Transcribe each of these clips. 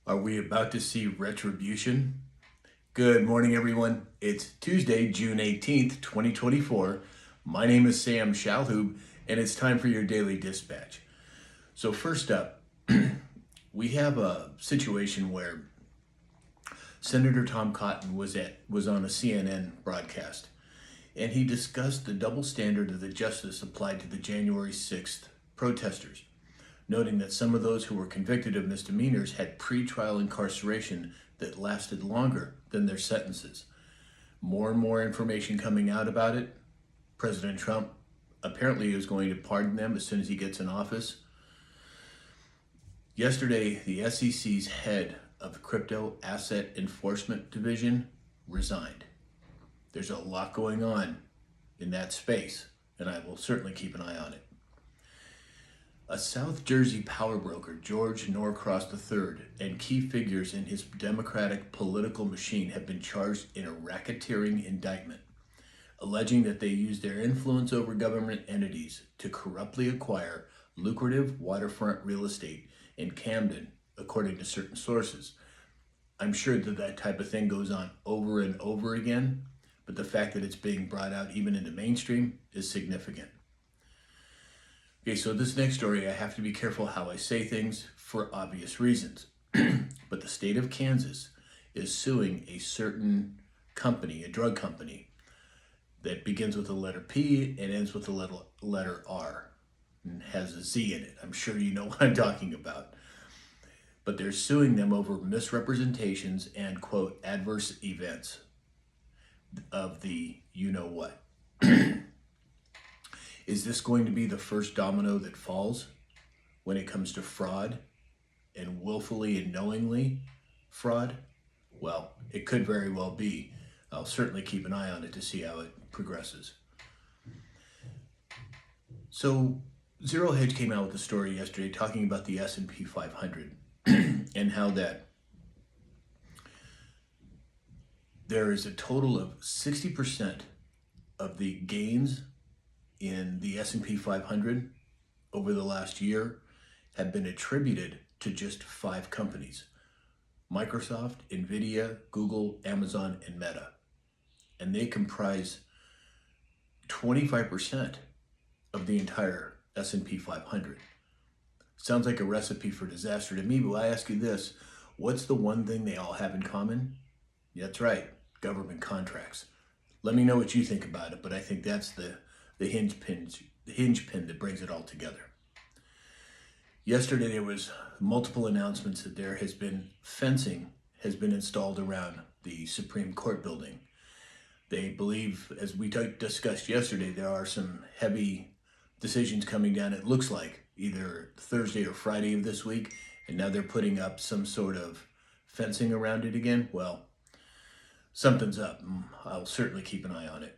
Are we about to see Retribution? Good morning, everyone. It's Tuesday, June 18th, 2024. My name is Sam Shalhoub, and it's time for your daily dispatch. So first up, we have a situation where Senator Tom Cotton was on a CNN broadcast, and he discussed the double standard of the justice applied to the January 6th protesters, noting that some of those who were convicted of misdemeanors had pretrial incarceration that lasted longer than their sentences. More and more information coming out about it. President Trump apparently is going to pardon them as soon as he gets in office. Yesterday, the SEC's head of the Crypto Asset Enforcement Division resigned. There's a lot going on in that space, and I will certainly keep an eye on it. A South Jersey power broker, George Norcross III, and key figures in his Democratic political machine have been charged in a racketeering indictment, alleging that they used their influence over government entities to corruptly acquire lucrative waterfront real estate in Camden, according to certain sources. I'm sure that type of thing goes on over and over again, but the fact that it's being brought out even into mainstream is significant. Okay, so this next story, I have to be careful how I say things for obvious reasons. But the state of Kansas is suing a certain company, a drug company, that begins with the letter P and ends with the letter R and has a Z in it. I'm sure you know what I'm talking about. But they're suing them over misrepresentations and, quote, adverse events of the you-know-what. Is this going to be the first domino that falls when it comes to fraud and willfully and knowingly fraud? Well, it could very well be. I'll certainly keep an eye on it to see how it progresses. So Zero Hedge came out with a story yesterday talking about the S&P 500 and how that there is a total of 60% of the gains in the S&P 500 over the last year have been attributed to just 5 companies: Microsoft, Nvidia, Google, Amazon, and Meta. And they comprise 25% of the entire S&P 500. Sounds like a recipe for disaster to me, but I ask you this: what's the one thing they all have in common? That's right, government contracts. Let me know what you think about it, but I think that's the hinge pin that brings it all together. Yesterday, there was multiple announcements that there has been fencing has been installed around the Supreme Court building. They believe, as we discussed yesterday, there are some heavy decisions coming down. It looks like either Thursday or Friday of this week, and now they're putting up some sort of fencing around it again. Well, something's up. I'll certainly keep an eye on it.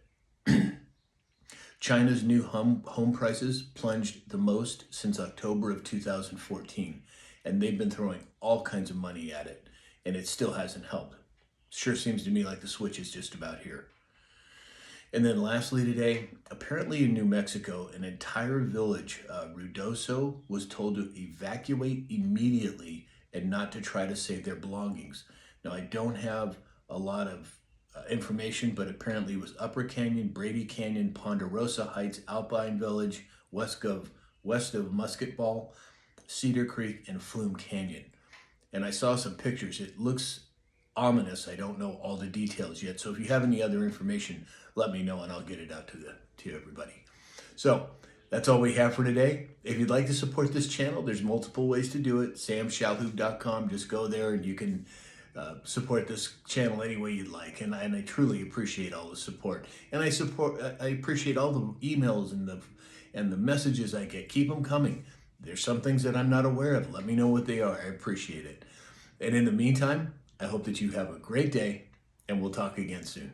China's new home prices plunged the most since October of 2014, and they've been throwing all kinds of money at it, and it still hasn't helped. Sure seems to me like the switch is just about here. And then lastly today, apparently in New Mexico, an entire village, Ruidoso, was told to evacuate immediately and not to try to save their belongings. Now, I don't have a lot of information, but apparently it was Upper Canyon, Brady Canyon, Ponderosa Heights, Alpine Village, west of Musket Ball, Cedar Creek, and Flume Canyon. And I saw some pictures. It looks ominous. I don't know all the details yet. So if you have any other information, let me know and I'll get it out to everybody. So that's all we have for today. If you'd like to support this channel, there's multiple ways to do it. samshalhoub.com. Just go there and you can support this channel any way you'd like, and I truly appreciate all the support. And I appreciate all the emails and the messages I get. Keep them coming. There's some things that I'm not aware of. Let me know what they are. I appreciate it. And in the meantime, I hope that you have a great day, and we'll talk again soon.